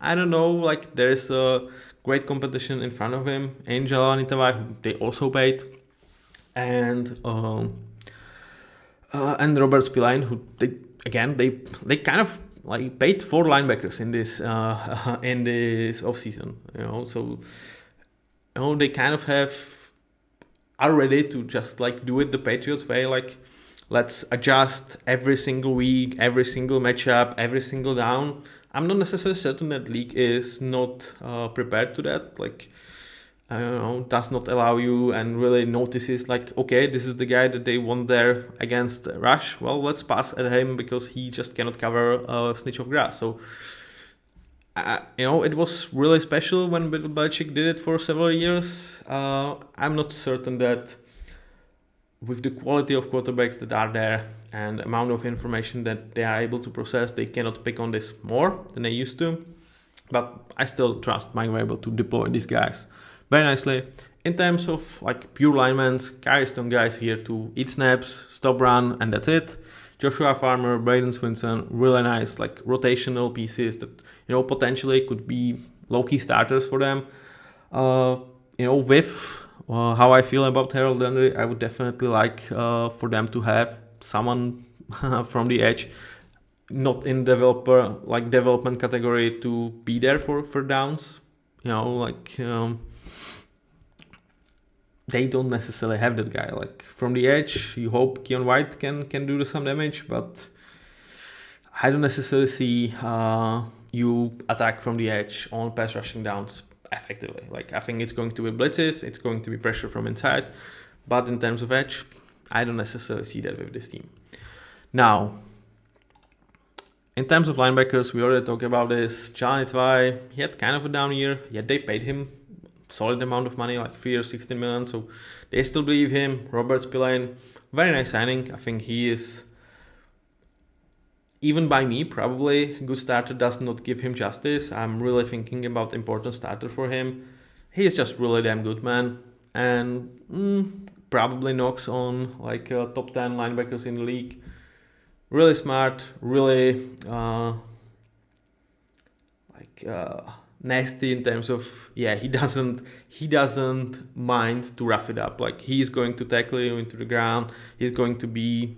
I don't know. Like there's a great competition in front of him. Angel Anitavai, who they also paid, and Robert Spillane, who they kind of like paid 4 linebackers in this offseason. So they kind of are ready to just like do it the Patriots way. Like let's adjust every single week, every single matchup, every single down. I'm not necessarily certain that league is not prepared to that. Like, I don't know, does not allow you and really notices like, okay, this is the guy that they want there against Rush. Well, let's pass at him because he just cannot cover a snitch of grass. So, it was really special when Bill Belichick did it for several years. I'm not certain that with the quality of quarterbacks that are there and the amount of information that they are able to process, they cannot pick on this more than they used to. But I still trust Mike Vrabel to deploy these guys very nicely. In terms of like pure linemen, Kyrie Stone guys here to eat snaps, stop run, and that's it. Joshua Farmer, Braden Swinson, really nice like rotational pieces that potentially could be low-key starters for them. With how I feel about Harold Landry, I would definitely like for them to have someone from the edge, not in development category, to be there for downs. They don't necessarily have that guy. Like from the edge, you hope Keon White can do some damage, but I don't necessarily see you attack from the edge on pass rushing downs effectively. Like I think it's going to be blitzes, it's going to be pressure from inside, but in terms of edge, I don't necessarily see that with this team. Now, in terms of linebackers, we already talked about this. John Itvai, he had kind of a down year, yet they paid him solid amount of money, like 3 or 16 million, so they still believe him. Robert Spillane, very nice signing. I think he is, even by me, probably a good starter. Does not give him justice. I'm really thinking about important starter for him. He's just really damn good, man, and probably knocks on like top 10 linebackers in the league. Really smart, really nasty in terms of he doesn't mind to rough it up. Like he's going to tackle you into the ground. He's going to be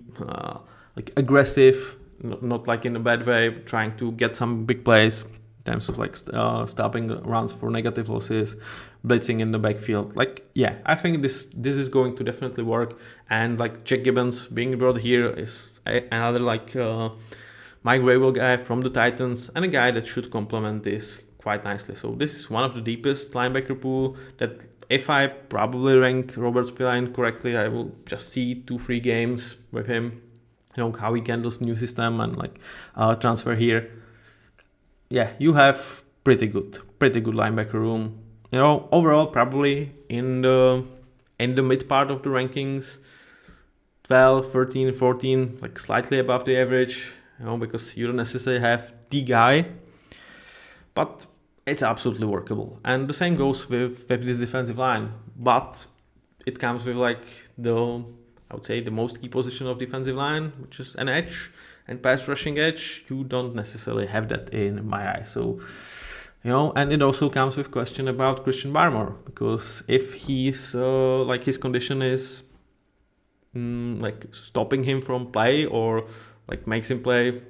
aggressive, not like in a bad way, trying to get some big plays in terms of like stopping runs for negative losses, blitzing in the backfield. I think this is going to definitely work. And like Jack Gibbons being brought here is another Mike Vrabel guy from the Titans, and a guy that should complement this quite nicely. So this is one of the deepest linebacker pool that if I probably rank Robert Spillane correctly, I will just see 2-3 games with him, how he handles new system and transfer here. You have pretty good linebacker room. Overall probably in the mid part of the rankings, 12, 13, 14, like slightly above the average, because you don't necessarily have the guy, but it's absolutely workable. And the same goes with this defensive line. But it comes with like I would say the most key position of defensive line, which is an edge and pass rushing edge. You don't necessarily have that in my eyes. So, and it also comes with question about Christian Barmore, because if he's like his condition is like stopping him from play, or like makes him play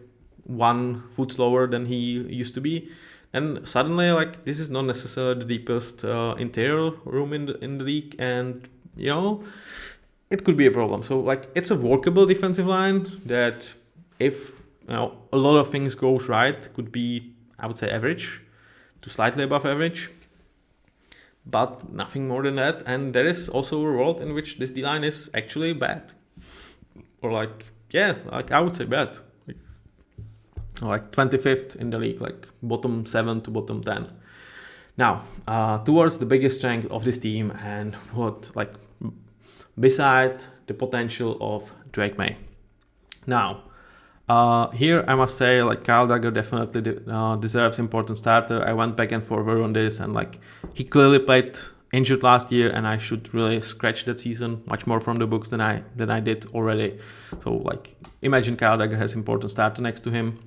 1 foot slower than he used to be, and suddenly like this is not necessarily the deepest interior room in the league, and it could be a problem. So like it's a workable defensive line that, if a lot of things goes right, could be, I would say, average to slightly above average, but nothing more than that. And there is also a world in which this D-line is actually bad, or like I would say bad, like 25th in the league, like bottom 7 to bottom 10. Now, towards the biggest strength of this team, and what, like, beside the potential of Drake May. Now, here I must say, like, Kyle Duggar definitely deserves important starter. I went back and forward on this, and like he clearly played injured last year, and I should really scratch that season much more from the books than I did already. So like, imagine Kyle Duggar has important starter next to him,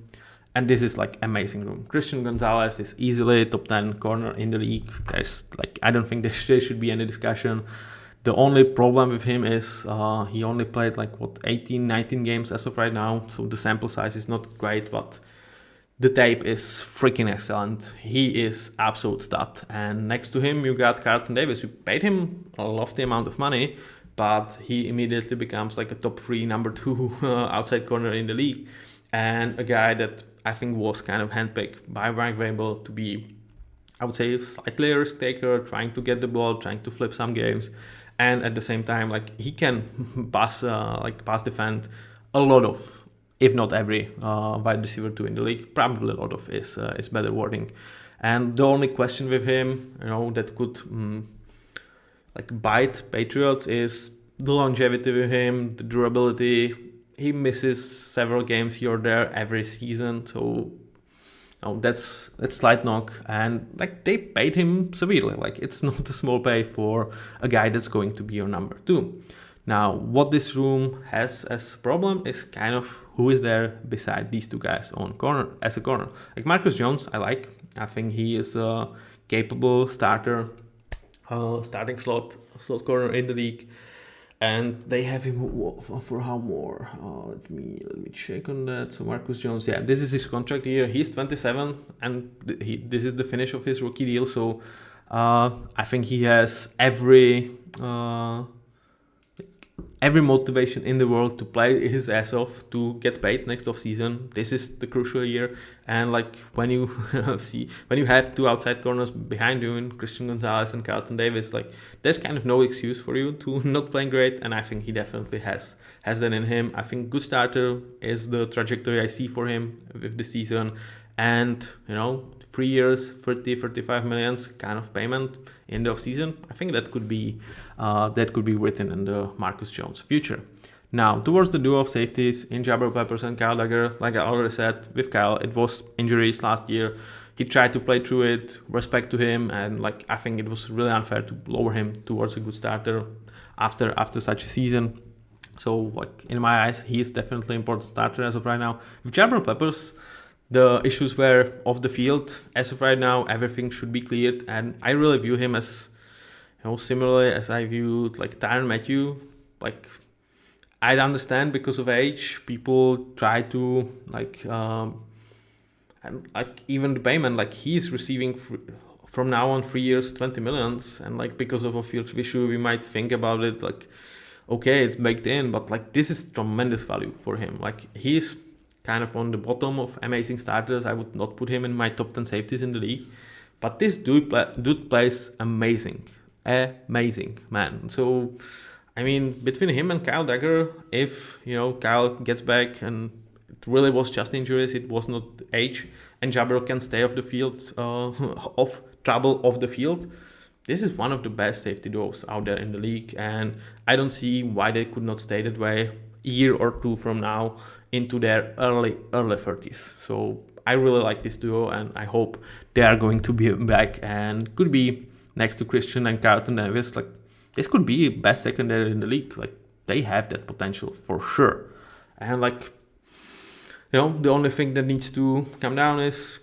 and this is like amazing room. Christian Gonzalez is easily top 10 corner in the league. There's like, I don't think there should be any discussion. The only problem with him is he only played like 18, 19 games as of right now, so the sample size is not great, but the tape is freaking excellent. He is absolute stud. And next to him you got Carlton Davis. We paid him a lofty amount of money, but he immediately becomes like a top 3, number 2 outside corner in the league, and a guy that I think was kind of handpicked by Mike Vrabel to be, I would say, slightly a risk taker, trying to get the ball, trying to flip some games. And at the same time, like, he can pass defend a lot of, if not every, wide receiver too in the league. Probably a lot of is better wording. And the only question with him, that could like bite Patriots is the longevity with him, the durability. He misses several games here or there every season, so that's slight knock. And like, they paid him severely. Like, it's not a small pay for a guy that's going to be your number 2. Now, what this room has as a problem is kind of who is there beside these 2 guys on corner as a corner. Like Marcus Jones, I think he is a capable starter, starting slot corner in the league. And they have him for how more? Let me check on that. So Marcus Jones, this is his contract year. He's 27, and this is the finish of his rookie deal. So I think he has every motivation in the world to play his ass off to get paid next off season. This is the crucial year, and like, when you when you have 2 outside corners behind you in Christian Gonzalez and Carlton Davis, like, there's kind of no excuse for you to not playing great, and I think he definitely has that in him. I think good starter is the trajectory I see for him with the season, and 3 years, 35 millions kind of payment in the off season. I think that could be written in the Marcus Jones future. Now, towards the duo of safeties in Jabril Peppers and Kyle Duggar, like I already said, with Kyle, it was injuries last year. He tried to play through it, respect to him, and like, I think it was really unfair to lower him towards a good starter after such a season. So like, in my eyes, he is definitely an important starter as of right now. With Jabril Peppers, the issues were off the field. As of right now, everything should be cleared, and I really view him as, similarly as I viewed like Tyrann Mathieu. Like, I understand because of age, people try to like, and like, even the payment, like, he's receiving from now on 3 years, 20 millions, and like, because of a field issue, we might think about it like, okay, it's baked in, but like, this is tremendous value for him. Like, he's kind of on the bottom of amazing starters. I would not put him in my top 10 safeties in the league, but this dude plays amazing, man. So I mean, between him and Kyle Duggar, if Kyle gets back and it really was just injuries, it was not age, and Jabril can stay off the field, off the field, this is one of the best safety duos out there in the league, and I don't see why they could not stay that way a year or 2 from now into their early 30s. So I really like this duo, and I hope they are going to be back and could be next to Christian and Carlton Davis, like this could be best secondary in the league. Like, they have that potential for sure. And like, the only thing that needs to come down is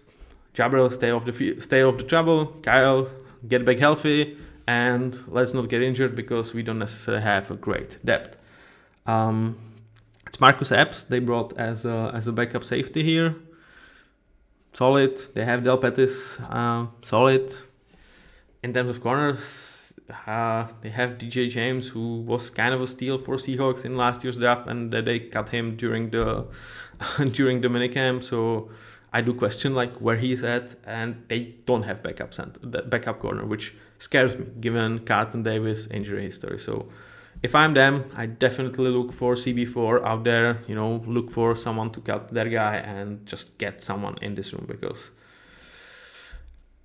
Jabril stay off the trouble, Kyle get back healthy, and let's not get injured because we don't necessarily have a great depth. It's Marcus Epps they brought as a backup safety here. Solid. They have Del Pettis, solid. In terms of corners, they have DJ James, who was kind of a steal for Seahawks in last year's draft, and they cut him during the minicamp. So I do question like where he's at, and they don't have backup corner, which scares me given Carlton Davis injury history. So if I'm them, I definitely look for CB4 out there. Look for someone to cut their guy and just get someone in this room, because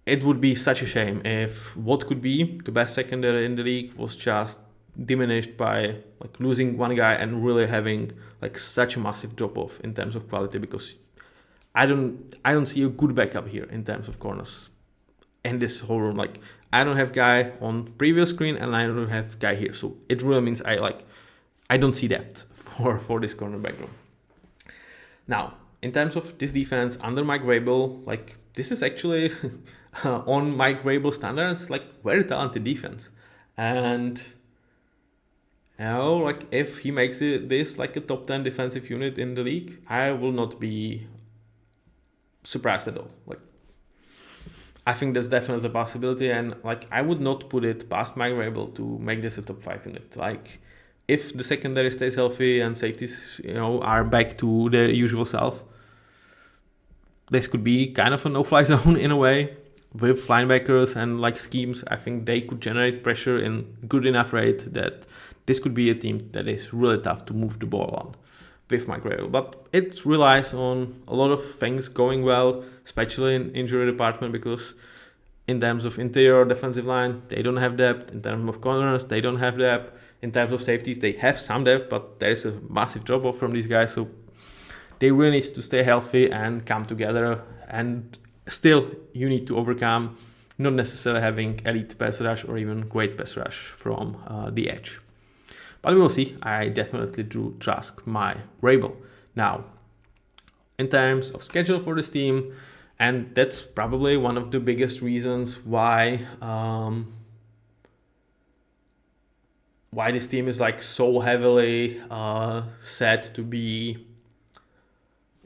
it would be such a shame if what could be the best secondary in the league was just diminished by like losing one guy and really having like such a massive drop off in terms of quality, because I don't see a good backup here in terms of corners in this whole room. Like, I don't have guy on previous screen and I don't have guy here, so it really means I don't see that for this cornerback room. Now, in terms of this defense under Mike Vrabel, like, this is actually on Mike Vrabel standards, like, very talented defense. And like, if he makes this like a top 10 defensive unit in the league, I will not be surprised at all. Like, I think that's definitely a possibility, and like, I would not put it past Mike Vrabel to make this a top 5 unit. Like, if the secondary stays healthy and safeties, are back to their usual self, this could be kind of a no-fly zone in a way. With linebackers and like schemes, I think they could generate pressure in good enough rate that this could be a team that is really tough to move the ball on with Mike Vrabel. But it relies on a lot of things going well, especially in injury department, because in terms of interior defensive line, they don't have depth. In terms of corners, they don't have depth. In terms of safeties, they have some depth, but there's a massive drop off from these guys. So they really need to stay healthy and come together. And still, you need to overcome not necessarily having elite pass rush or even great pass rush from the edge. But we will see. I definitely do trust my Vrabel. Now, in terms of schedule for this team, and that's probably one of the biggest reasons why this team is like so heavily set to be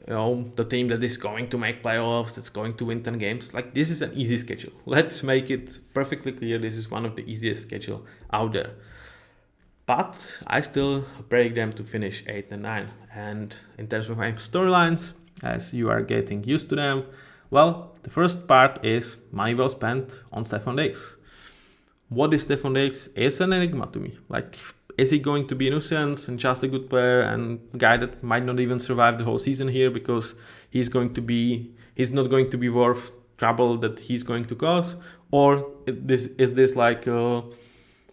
the team that is going to make playoffs, that's going to win 10 games. Like, this is an easy schedule. Let's make it perfectly clear. This is one of the easiest schedule out there. But I still predict them to finish 8 and 9. And in terms of my storylines, as you are getting used to them, well, the first part is money well spent on Stephon Diggs. What is Stephon Diggs is an enigma to me. Like, is he going to be a nuisance and just a good player and a guy that might not even survive the whole season here because he's not going to be worth trouble that he's going to cause? Or is this like a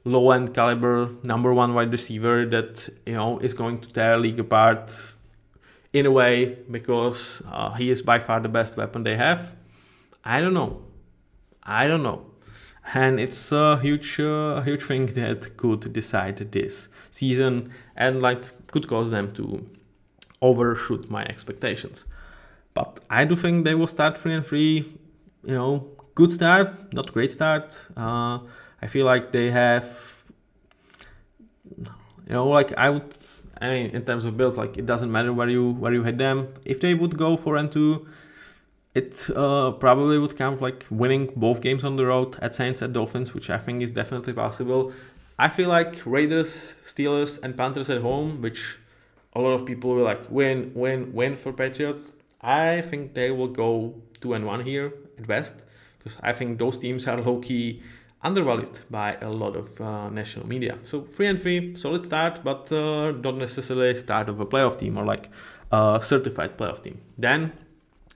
low-end caliber number one wide receiver that is going to tear league apart in a way because he is by far the best weapon they have? I don't know. And it's a huge thing that could decide this season and like could cause them to overshoot my expectations. But I do think they will start 3-3. Good start, not great start. I feel like they have, in terms of builds, like, it doesn't matter where you hit them. If they would go 4-2, it probably would count like winning both games on the road at Saints, at Dolphins, which I think is definitely possible. I feel like Raiders, Steelers, and Panthers at home, which a lot of people will like win for Patriots. I think they will go 2-1 here at best, because I think those teams are low-key undervalued by a lot of national media. So 3-3, solid start, but not necessarily start of a playoff team or like a certified playoff team. Then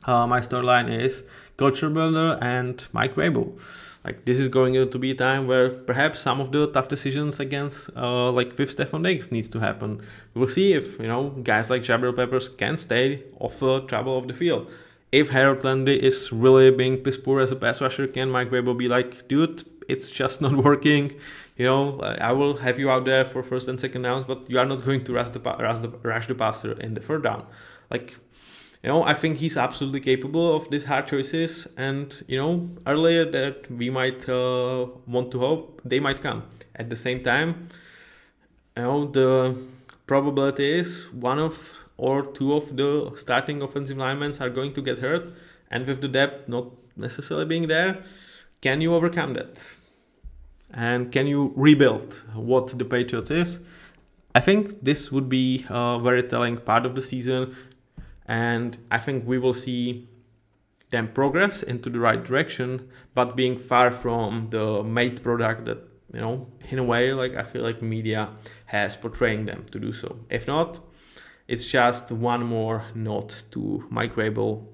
my storyline is culture builder and Mike Vrabel. Like, this is going to be a time where perhaps some of the tough decisions against with Stephon Diggs needs to happen. We'll see if guys like Jabril Peppers can stay off the trouble of the field. If Harold Landry is really being piss poor as a pass rusher, can Mike Vrabel be like, dude, it's just not working. I will have you out there for first and second downs, but you are not going to rush the passer in the third down. I think he's absolutely capable of these hard choices, and earlier that we might want to hope they might come. At the same time, the probability is one of or two of the starting offensive linemen are going to get hurt, and with the depth not necessarily being there, can you overcome that? And can you rebuild what the Patriots is? I think this would be a very telling part of the season, and I think we will see them progress into the right direction, but being far from the made product that, in a way, I feel like media has portraying them to do so. If not, it's just one more note to Mike Vrabel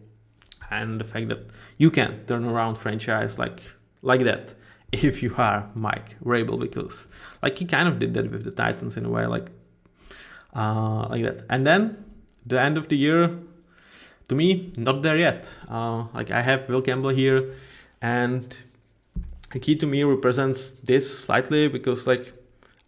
and the fact that you can turn around franchise like that if you are Mike Vrabel, because he kind of did that with the Titans in a way, like that. And then the end of the year, to me, not there yet. I have Will Campbell here, and the key to me represents this slightly because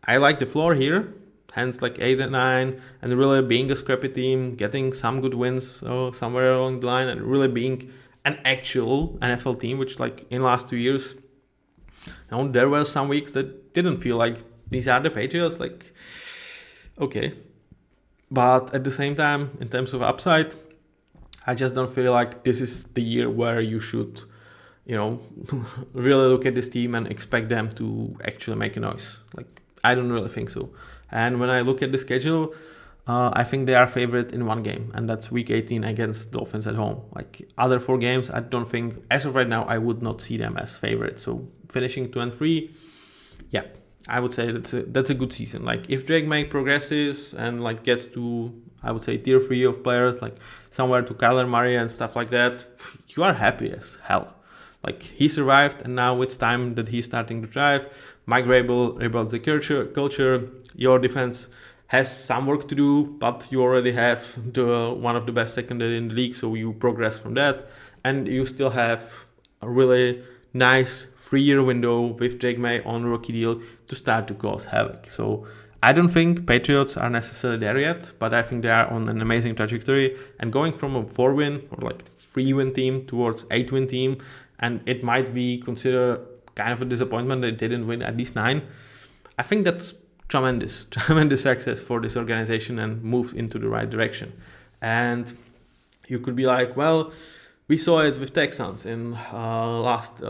I like the floor here, hence 8 and 9, and really being a scrappy team, getting some good wins somewhere along the line, and really being an actual NFL team, which in last 2 years, there were some weeks that didn't feel like these are the Patriots, okay. But at the same time, in terms of upside, I just don't feel like this is the year where you should, really look at this team and expect them to actually make a noise. I don't really think so. And when I look at the schedule, I think they are favorite in one game, and that's Week 18 against Dolphins at home. Other 4 games, I don't think, as of right now, I would not see them as favorite. So finishing 2-3, yeah, I would say that's a good season. If GMaty progresses and gets to, I would say, tier 3 of players, somewhere to Kyler Murray and stuff like that, you are happy as hell. He survived, and now it's time that he's starting to thrive. Mike Vrabel rebuilds the culture. Your defense has some work to do, but you already have one of the best secondary in the league, so you progress from that. And you still have a really nice 3-year window with GMaty on rookie deal to start to cause havoc. So I don't think Patriots are necessarily there yet, but I think they are on an amazing trajectory. And going from a 4-win or 3-win team towards 8-win team, and it might be considered kind of a disappointment that they didn't win at least 9. I think that's tremendous success for this organization and moves into the right direction. And you could be well, we saw it with Texans in last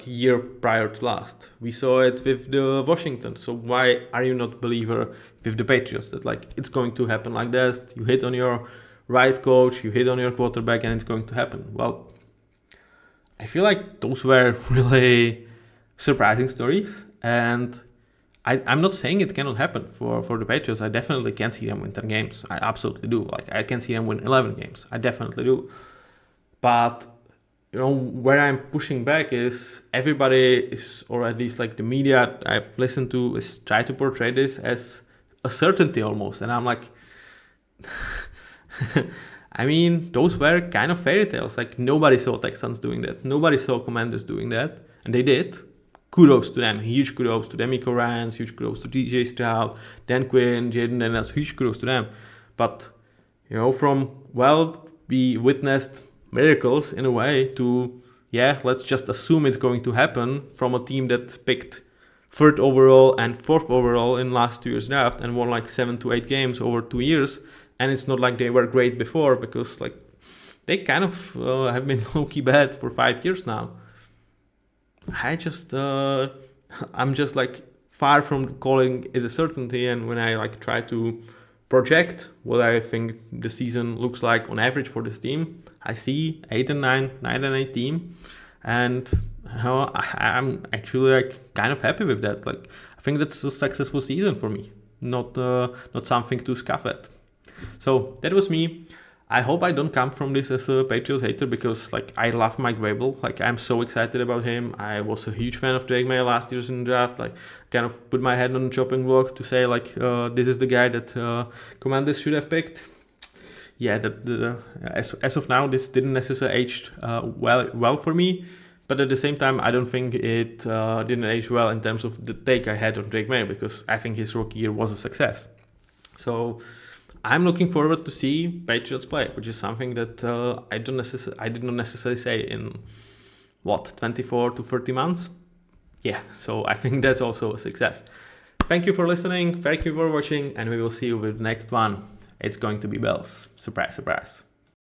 year prior to last. We saw it with the Washington. So why are you not a believer with the Patriots that it's going to happen like this? You hit on your right coach, you hit on your quarterback, and it's going to happen. Well, I feel like those were really surprising stories, and I'm not saying it cannot happen for the Patriots. I definitely can see them win 10 games. I absolutely do. I can see them win 11 games. I definitely do. But where I'm pushing back is everybody is, or at least the media I've listened to, is try to portray this as a certainty almost, and I'm I mean, those were kind of fairy tales. Nobody saw Texans doing that. Nobody saw Commanders doing that. And they did. Kudos to them. Huge kudos to Demico Ryans. Huge kudos to DJ Stroud, Dan Quinn, Jaden Daniels. Huge kudos to them. But, we witnessed miracles in a way to, let's just assume it's going to happen from a team that picked 3rd overall and 4th overall in last 2 years draft and won 7 to 8 games over 2 years. And it's not like they were great before, because they kind of have been low-key bad for 5 years now. I'm just far from calling it a certainty. And when I try to project what I think the season looks like on average for this team, I see 8 and 9, 9 and 8 team. And I'm actually kind of happy with that. I think that's a successful season for me, not something to scoff at. So that was me. I hope I don't come from this as a Patriots hater, because I love Mike Vrabel. I'm so excited about him. I was a huge fan of GMaty last year's in the draft. Kind of put my head on the chopping block to say this is the guy that Commanders should have picked. Yeah, as of now, this didn't necessarily age well for me. But at the same time, I don't think it didn't age well in terms of the take I had on Drake May, because I think his rookie year was a success. So I'm looking forward to see Patriots play, which is something that I did not necessarily say in 24 to 30 months. Yeah, so I think that's also a success. Thank you for listening, thank you for watching, and we will see you with the next one. It's going to be Bills. Surprise, surprise.